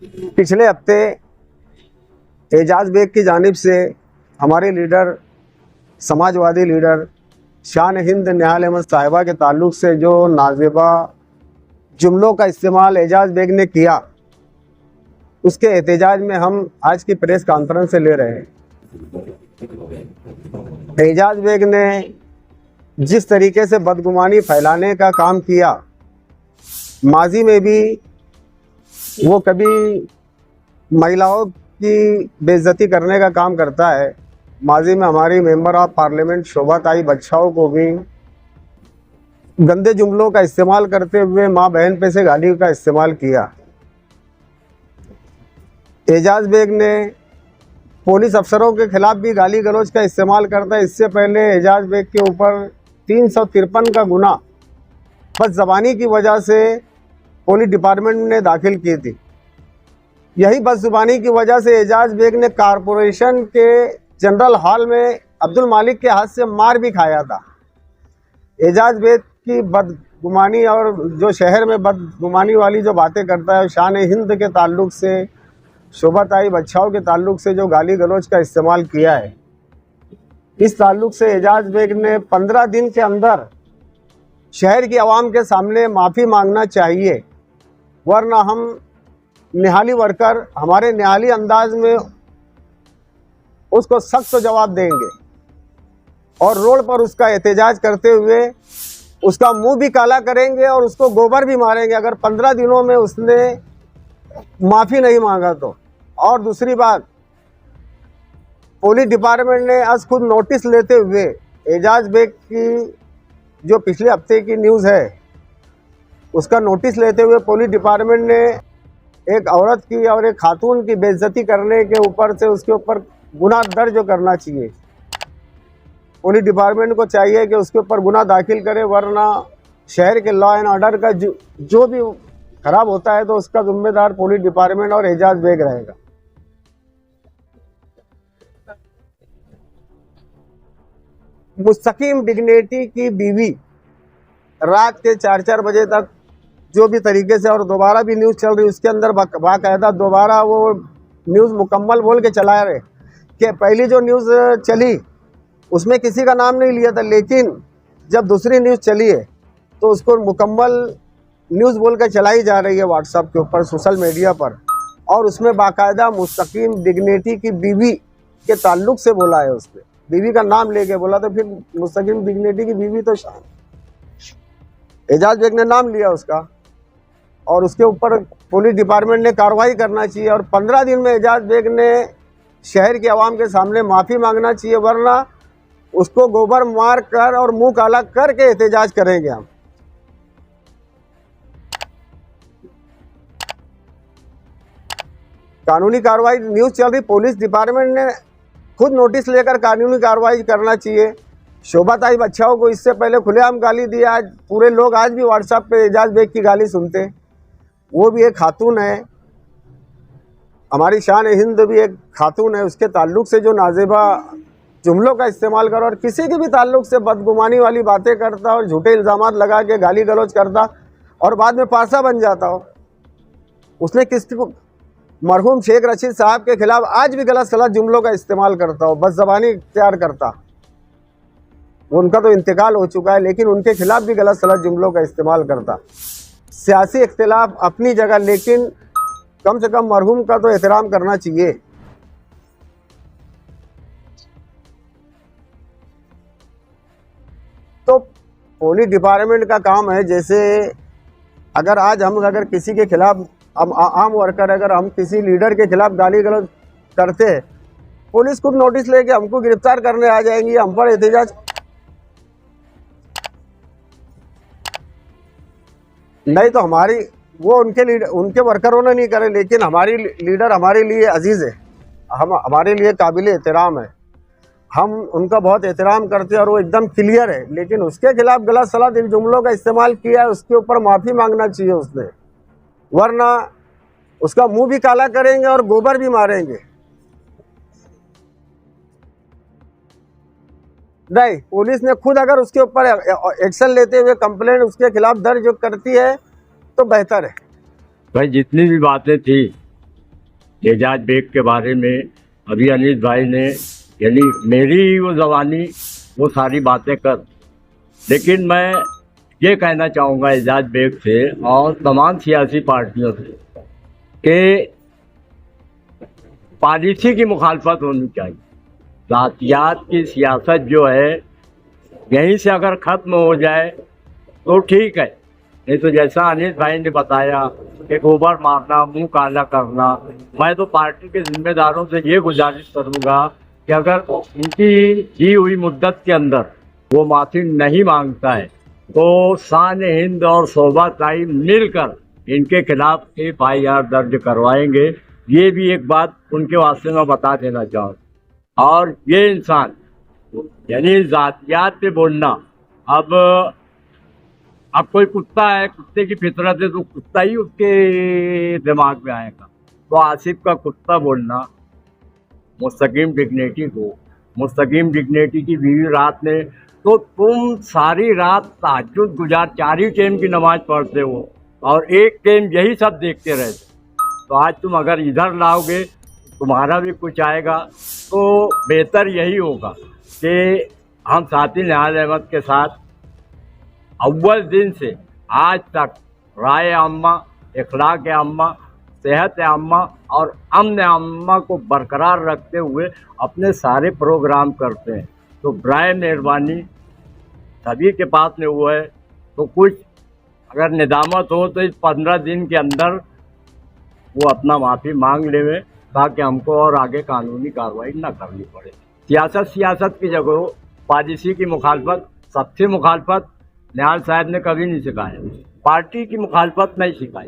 पिछले हफ्ते एजाज बेग की जानिब से हमारे लीडर, समाजवादी लीडर शान हिंद निहाल अहमद साहिबा के ताल्लुक से जो नाज़ेबा जुमलों का इस्तेमाल एजाज बेग ने किया, उसके एहतजाज में हम आज की प्रेस कॉन्फ्रेंस से ले रहे हैं। एजाज बेग ने जिस तरीके से बदगुमानी फैलाने का काम किया, माजी में भी वो कभी महिलाओं की बेइज्जती करने का काम करता है। माजी में हमारी मेंबर ऑफ पार्लियामेंट शोभा ताई बच्चाओं को भी गंदे जुमलों का इस्तेमाल करते हुए माँ बहन पे से गाली का इस्तेमाल किया। एजाज बेग ने पुलिस अफसरों के खिलाफ भी गाली गलौज का इस्तेमाल करता है। इससे पहले एजाज बेग के ऊपर 353 का गुना बस ज़बानी की वजह से पुलिस डिपार्टमेंट ने दाखिल की थी। यही बदजुबानी की वजह से एजाज बेग ने कारपोरेशन के जनरल हॉल में अब्दुल मालिक के हाथ से मार भी खाया था। एजाज बेग की बदगुमानी और जो शहर में बदगुमानी वाली जो बातें करता है, शान हिंद के ताल्लुक से, शोभा ताई बच्चाओं के ताल्लुक से जो गाली गलौज का इस्तेमाल किया है, इस ताल्लुक से एजाज बेग ने 15 दिन के अंदर शहर की आवाम के सामने माफ़ी मांगना चाहिए, वरना हम निहाली वर्कर हमारे निहाली अंदाज में उसको सख्त जवाब देंगे और रोड पर उसका एहतजाज करते हुए उसका मुंह भी काला करेंगे और उसको गोबर भी मारेंगे अगर 15 दिनों में उसने माफ़ी नहीं मांगा तो। और दूसरी बात, पुलिस डिपार्टमेंट ने आज खुद नोटिस लेते हुए एजाज बेग की जो पिछले हफ्ते की न्यूज़ है उसका नोटिस लेते हुए पुलिस डिपार्टमेंट ने एक औरत की और एक खातून की बेइज्जती करने के ऊपर से उसके ऊपर गुनाह दर्ज करना चाहिए। पुलिस डिपार्टमेंट को चाहिए कि उसके ऊपर गुनाह दाखिल करे, वरना शहर के लॉ एंड ऑर्डर का जो भी खराब होता है तो उसका जिम्मेदार पुलिस डिपार्टमेंट और एजाज बेग रहेगा। मुस्तकीम डिग्निटी की बीवी रात के 4-4 बजे तक जो भी तरीके से, और दोबारा भी न्यूज़ चल रही, उसके अंदर बाकायदा दोबारा वो न्यूज़ मुकम्मल बोल के चला रहे कि पहली जो न्यूज़ चली उसमें किसी का नाम नहीं लिया था, लेकिन जब दूसरी न्यूज़ चली है तो उसको मुकम्मल न्यूज़ बोल के चलाई जा रही है व्हाट्सएप के ऊपर, सोशल मीडिया पर, और उसमें बाकायदा मुस्तकीम डिग्निटी की बीवी के ताल्लुक से बोला है। उसने बीवी का नाम लेके बोला, तो फिर मुस्तकीम डिग्निटी की बीवी तो एजाज बेग ने नाम लिया उसका, और उसके ऊपर पुलिस डिपार्टमेंट ने कार्रवाई करना चाहिए और 15 दिन में एजाज बेग ने शहर के आवाम के सामने माफ़ी मांगना चाहिए, वरना उसको गोबर मार कर और मुंह काला करके एहतजाज करेंगे हम। कानूनी कार्रवाई न्यूज़ चल रही, पुलिस डिपार्टमेंट ने खुद नोटिस लेकर कानूनी कार्रवाई करना चाहिए। शोभा ताई बच्चाओं को इससे पहले खुलेआम गाली दी, आज पूरे लोग आज भी व्हाट्सएप पे एजाज बेग की गाली सुनते। वो भी एक खातून है, हमारी शान हिंद भी एक खातून है, उसके ताल्लुक से जो नाज़ेबा जुमलों का इस्तेमाल करो और किसी के भी ताल्लुक से बदगुमानी वाली बातें करता और झूठे इल्ज़ामात लगा के गाली गलौज करता और बाद में पासा बन जाता हो। उसने किसी को मरहूम शेख रशीद साहब के खिलाफ आज भी गलत सलत जुमलों का इस्तेमाल करता हो, बस ज़बानी इख्तियार करता। उनका तो इंतकाल हो चुका है, लेकिन उनके खिलाफ भी गलत सलत जुमलों का इस्तेमाल करता। सियासी इख्तिलाफ अपनी जगह, लेकिन कम से कम मरहूम का तो एहतराम करना चाहिए। तो पुलिस डिपार्टमेंट का काम है, जैसे अगर किसी के खिलाफ, हम आम वर्कर, अगर हम किसी लीडर के खिलाफ गाली गलौज करते हैं, पुलिस खुद नोटिस लेके हमको गिरफ्तार करने आ जाएंगी, हम पर एहतजाज नहीं तो वो उनके वर्करों ने नहीं करे, लेकिन हमारी लीडर हमारे लिए अजीज़ है, हमारे लिए काबिल एहतराम है, हम उनका बहुत एहतराम करते हैं और वो एकदम क्लियर है। लेकिन उसके खिलाफ गलत सलत इन जुमलों का इस्तेमाल किया है, उसके ऊपर माफ़ी मांगना चाहिए उसने, वरना उसका मुंह भी काला करेंगे और गोबर भी मारेंगे। नहीं, पुलिस ने खुद अगर उसके ऊपर एक्शन लेते हुए कंप्लेंट उसके खिलाफ दर्ज करती है तो बेहतर है। भाई जितनी भी बातें थी एजाज बेग के बारे में अभी अनीस भाई ने, यानी मेरी ही वो जवानी वो सारी बातें कर, लेकिन मैं ये कहना चाहूँगा एजाज बेग से और तमाम सियासी पार्टियों से कि पॉलिसी की मुखालफत होनी चाहिए। जातियात की सियासत जो है यहीं से अगर ख़त्म हो जाए तो ठीक है, नहीं तो जैसा अनिल भाई ने बताया कि गोबर मारना, मुंह काला करना, मैं तो पार्टी के जिम्मेदारों से ये गुजारिश करूँगा कि अगर इनकी दी हुई मुद्दत के अंदर वो माफ़ी नहीं मांगता है तो शान हिंद और शोभा ताई मिलकर इनके खिलाफ FIR दर्ज करवाएंगे। ये भी एक बात उनके वास्ते में बता देना चाहूँ। और ये इंसान यानी जातियात पे बोलना, अब कोई कुत्ता है, कुत्ते की फितरत है तो कुत्ता ही उसके दिमाग में आएगा। तो आसिफ का कुत्ता बोलना मुस्तकीम डिग्नेटी की बीवी रात ने, तो तुम सारी रात तहज्जुद गुजार 4 ही टाइम की नमाज पढ़ते हो और एक टाइम यही सब देखते रहते, तो आज तुम अगर इधर लाओगे तुम्हारा भी कुछ आएगा। तो बेहतर यही होगा कि हम साथी निहाल अहमद के साथ अव्वल दिन से आज तक राय आम्मा, इखलाक आम्मा, सेहत आम्मा और अमन आम्मा को बरकरार रखते हुए अपने सारे प्रोग्राम करते हैं। तो बराए मेहरबानी सभी के पास में हुआ है, तो कुछ अगर निदामत हो तो इस 15 दिन के अंदर वो अपना माफ़ी मांग लेवे ताकि हमको और आगे कानूनी कार्रवाई ना करनी पड़े। सियासत की जगह पॉलिसी की मुखालफत, सबसे मुखालफत निहाल साहब ने कभी नहीं सिखाया, पार्टी की मुखालफत नहीं सिखाई,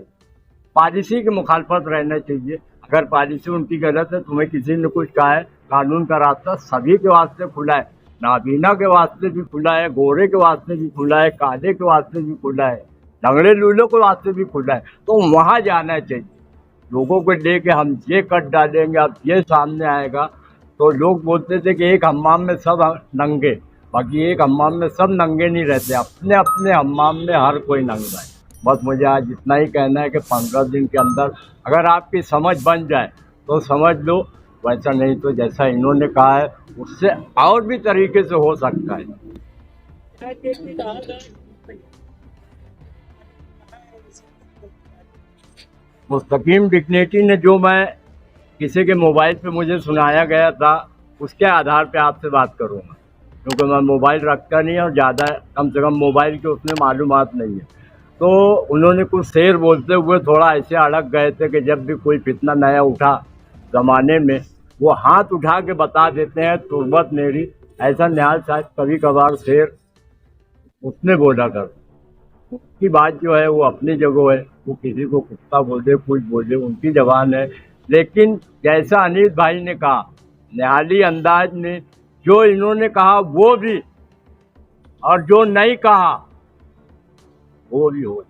पॉलिसी की मुखालफत रहना चाहिए। अगर पॉलिसी उनकी गलत है, तुम्हें किसी ने कुछ कहा है, कानून का रास्ता सभी के वास्ते खुला है, नाबीना के वास्ते भी खुला है, गोरे के वास्ते भी खुला है, काले के वास्ते भी खुला है, लंगड़े लूलों के वास्ते भी खुला है। तो वहाँ जाना चाहिए। लोगों को लेके हम ये कट डालेंगे, अब ये सामने आएगा, तो लोग बोलते थे कि एक हम्माम में सब नंगे, बाकी एक हम्माम में सब नंगे नहीं रहते, अपने अपने हम्माम में हर कोई नंगा है। बस मुझे आज इतना ही कहना है कि 15 दिन के अंदर अगर आपकी समझ बन जाए तो समझ लो, वैसा नहीं तो जैसा इन्होंने कहा है उससे और भी तरीके से हो सकता है। मुस्तकीम डिग्नेटी ने जो मैं किसी के मोबाइल पे मुझे सुनाया गया था उसके आधार पे आपसे बात करूँगा, क्योंकि मैं मोबाइल रखता नहीं और ज़्यादा कम से कम मोबाइल के उसमें मालूमात नहीं है। तो उन्होंने कुछ शेर बोलते हुए थोड़ा ऐसे अड़क गए थे कि जब भी कोई फितना नया उठा ज़माने में वो हाथ उठा के बता देते हैं तुर्बत मेरी, ऐसा निहाल साहब कभी कभार शेर उसने बोला कर। उसकी बात जो है वो अपनी जगह है, वो किसी को कुत्ता बोले कुछ बोले उनकी जबान है, लेकिन जैसा अनिल भाई ने कहा निहाली अंदाज में जो इन्होंने कहा वो भी और जो नहीं कहा वो भी हो।